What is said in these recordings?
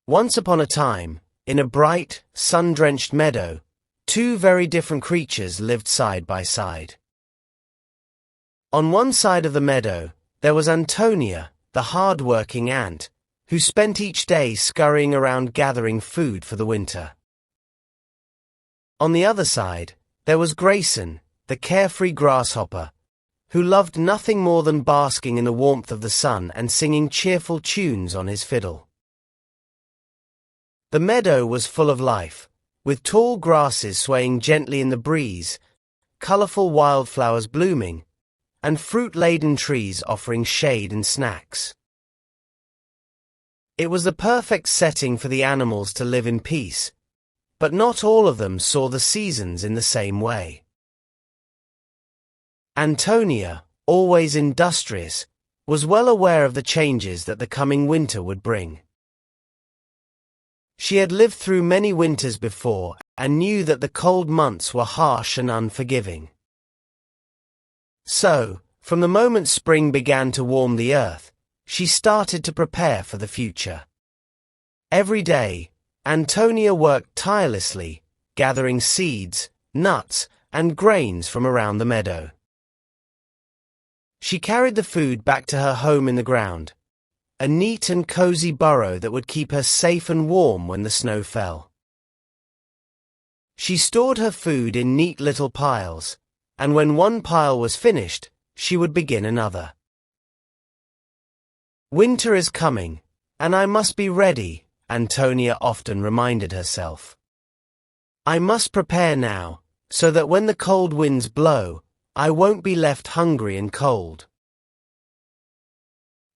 Once upon a time, in a bright, sun-drenched meadow, two very different creatures lived side by side. On one side of the meadow, there was Antonia, the hard-working ant, who spent each day scurrying around gathering food for the winter. On the other side, there was Grayson, the carefree grasshopper, who loved nothing more than basking in the warmth of the sun and singing cheerful tunes on his fiddle. The meadow was full of life, with tall grasses swaying gently in the breeze, colorful wildflowers blooming, and fruit-laden trees offering shade and snacks. It was the perfect setting for the animals to live in peace, but not all of them saw the seasons in the same way. Antonia, always industrious, was well aware of the changes that the coming winter would bring. She had lived through many winters before and knew that the cold months were harsh and unforgiving. So, from the moment spring began to warm the earth, she started to prepare for the future. Every day, Antonia worked tirelessly, gathering seeds, nuts, and grains from around the meadow. She carried the food back to her home in the ground, a neat and cozy burrow that would keep her safe and warm when the snow fell. She stored her food in neat little piles, and when one pile was finished, she would begin another. Winter is coming, and I must be ready, Antonia often reminded herself. I must prepare now, so that when the cold winds blow, I won't be left hungry and cold.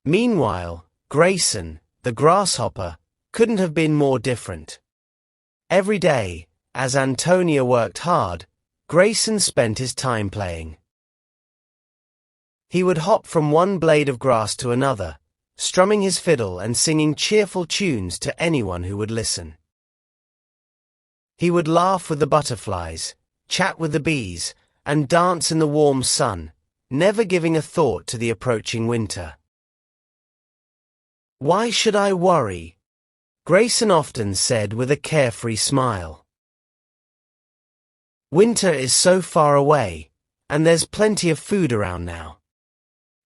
Meanwhile, Grayson, the grasshopper, couldn't have been more different. Every day, as Antonia worked hard, Grayson spent his time playing. He would hop from one blade of grass to another, strumming his fiddle and singing cheerful tunes to anyone who would listen. He would laugh with the butterflies, chat with the bees, and dance in the warm sun, never giving a thought to the approaching winter. "Why should I worry?" Grayson often said with a carefree smile. "Winter is so far away, and there's plenty of food around now.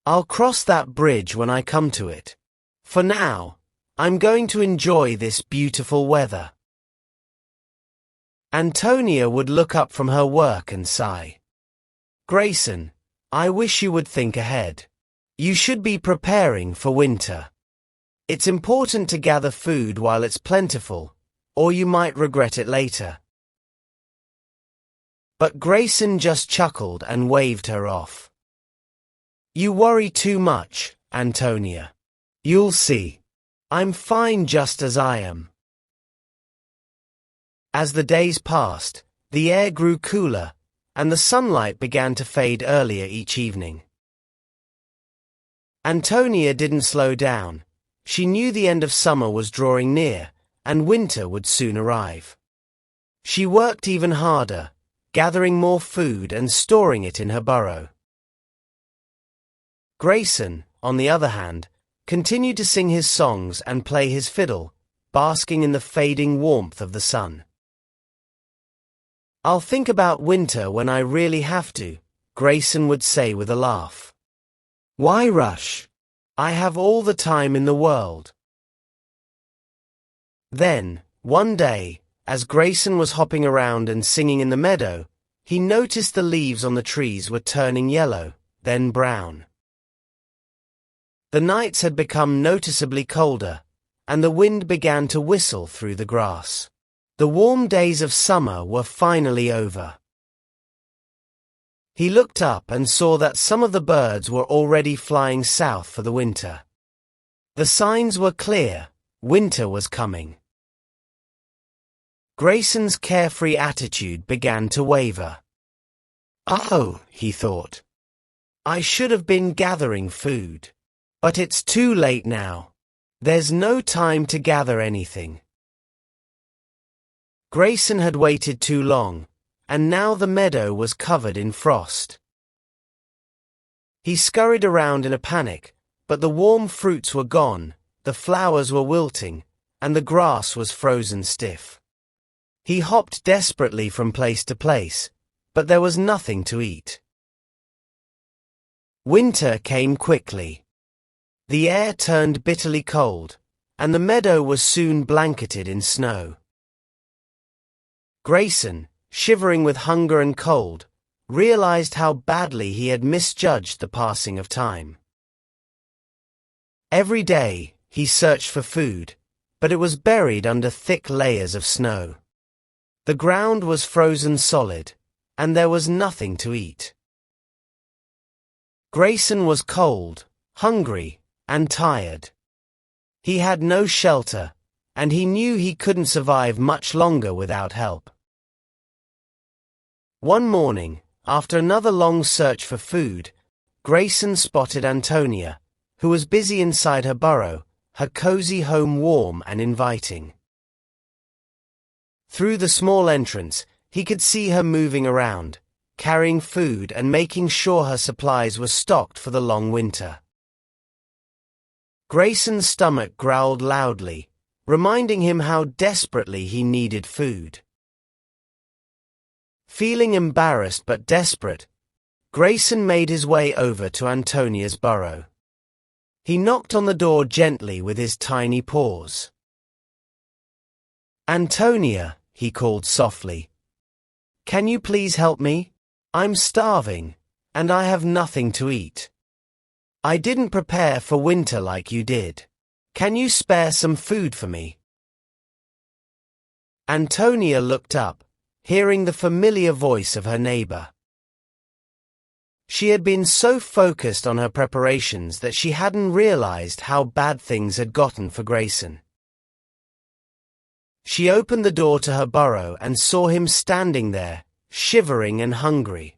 I'll cross that bridge when I come to it. For now, I'm going to enjoy this beautiful weather." Antonia would look up from her work and sigh. "Grayson, I wish you would think ahead. You should be preparing for winter. It's important to gather food while it's plentiful, or you might regret it later." But Grayson just chuckled and waved her off. "You worry too much, Antonia. You'll see. I'm fine just as I am." As the days passed, the air grew cooler, and the sunlight began to fade earlier each evening. Antonia didn't slow down. She knew the end of summer was drawing near, and winter would soon arrive. She worked even harder, gathering more food and storing it in her burrow. Grayson, on the other hand, continued to sing his songs and play his fiddle, basking in the fading warmth of the sun. "I'll think about winter when I really have to," Grayson would say with a laugh. "Why rush? I have all the time in the world." Then, one day, as Grayson was hopping around and singing in the meadow, he noticed the leaves on the trees were turning yellow, then brown. The nights had become noticeably colder, and the wind began to whistle through the grass. The warm days of summer were finally over. He looked up and saw that some of the birds were already flying south for the winter. The signs were clear. Winter was coming. Grayson's carefree attitude began to waver. "Oh," he thought, "I should have been gathering food. But it's too late now. There's no time to gather anything." Grayson had waited too long, and now the meadow was covered in frost. He scurried around in a panic, but the warm fruits were gone, the flowers were wilting, and the grass was frozen stiff. He hopped desperately from place to place, but there was nothing to eat. Winter came quickly. The air turned bitterly cold, and the meadow was soon blanketed in snow. Grayson, shivering with hunger and cold, realized how badly he had misjudged the passing of time. Every day, he searched for food, but it was buried under thick layers of snow. The ground was frozen solid, and there was nothing to eat. Grayson was cold, hungry, and tired. He had no shelter, and he knew he couldn't survive much longer without help. One morning, after another long search for food, Grayson spotted Antonia, who was busy inside her burrow, her cozy home warm and inviting. Through the small entrance, he could see her moving around, carrying food and making sure her supplies were stocked for the long winter. Grayson's stomach growled loudly, reminding him how desperately he needed food. Feeling embarrassed but desperate, Grayson made his way over to Antonia's burrow. He knocked on the door gently with his tiny paws. "Antonia," he called softly, "can you please help me? I'm starving, and I have nothing to eat. I didn't prepare for winter like you did. Can you spare some food for me?" Antonia looked up, hearing the familiar voice of her neighbor. She had been so focused on her preparations that she hadn't realized how bad things had gotten for Grayson. She opened the door to her burrow and saw him standing there, shivering and hungry.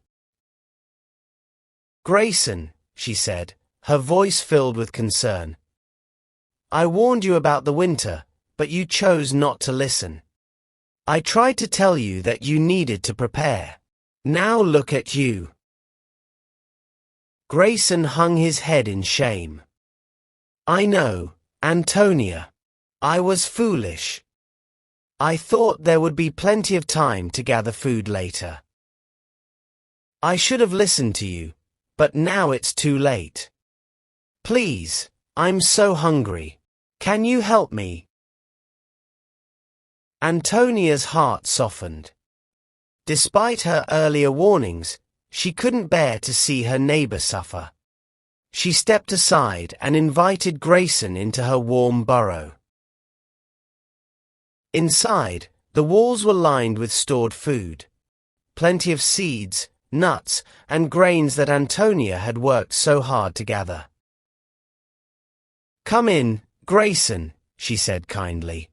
"Grayson," she said, her voice filled with concern, "I warned you about the winter, but you chose not to listen. I tried to tell you that you needed to prepare. Now look at you." Grayson hung his head in shame. "I know, Antonia. I was foolish. I thought there would be plenty of time to gather food later. I should have listened to you, but now it's too late. Please, I'm so hungry. Can you help me?" Antonia's heart softened. Despite her earlier warnings, she couldn't bear to see her neighbor suffer. She stepped aside and invited Grayson into her warm burrow. Inside, the walls were lined with stored food. Plenty of seeds, nuts, and grains that Antonia had worked so hard to gather. "Come in, Grayson," she said kindly.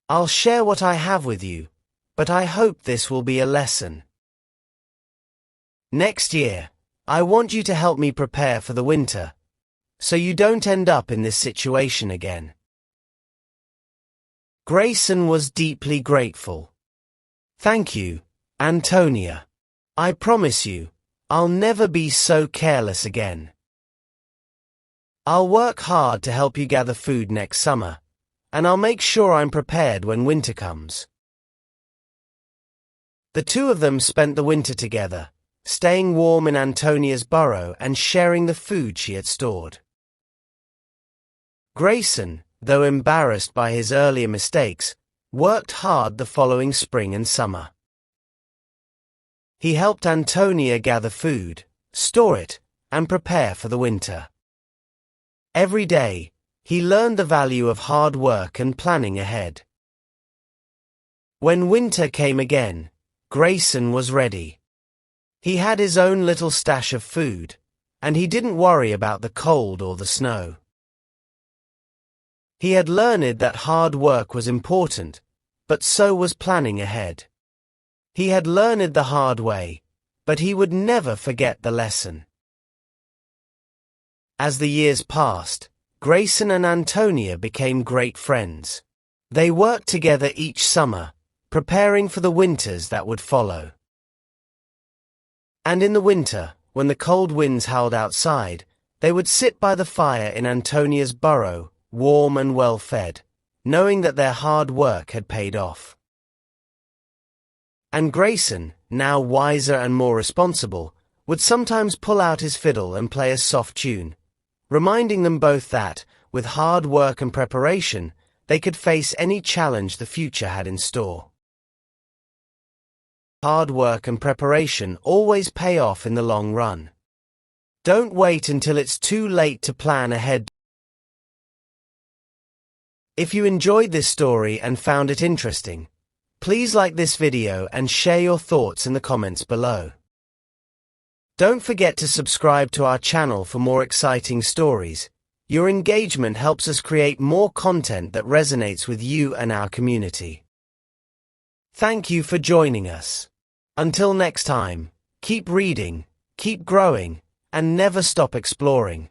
"I'll share what I have with you, but I hope this will be a lesson. Next year, I want you to help me prepare for the winter, so you don't end up in this situation again." Grayson was deeply grateful. "Thank you, Antonia. I promise you, I'll never be so careless again. I'll work hard to help you gather food next summer, and I'll make sure I'm prepared when winter comes." The two of them spent the winter together, staying warm in Antonia's burrow and sharing the food she had stored. Grayson, though embarrassed by his earlier mistakes, worked hard the following spring and summer. He helped Antonia gather food, store it, and prepare for the winter. Every day, he learned the value of hard work and planning ahead. When winter came again, Grayson was ready. He had his own little stash of food, and he didn't worry about the cold or the snow. He had learned that hard work was important, but so was planning ahead. He had learned the hard way, but he would never forget the lesson. As the years passed, Grayson and Antonia became great friends. They worked together each summer, preparing for the winters that would follow. And in the winter, when the cold winds howled outside, they would sit by the fire in Antonia's burrow, warm and well-fed, knowing that their hard work had paid off. And Grayson, now wiser and more responsible, would sometimes pull out his fiddle and play a soft tune, reminding them both that, with hard work and preparation, they could face any challenge the future had in store. Hard work and preparation always pay off in the long run. Don't wait until it's too late to plan ahead. If you enjoyed this story and found it interesting, please like this video and share your thoughts in the comments below. Don't forget to subscribe to our channel for more exciting stories. Your engagement helps us create more content that resonates with you and our community. Thank you for joining us. Until next time, keep reading, keep growing, and never stop exploring.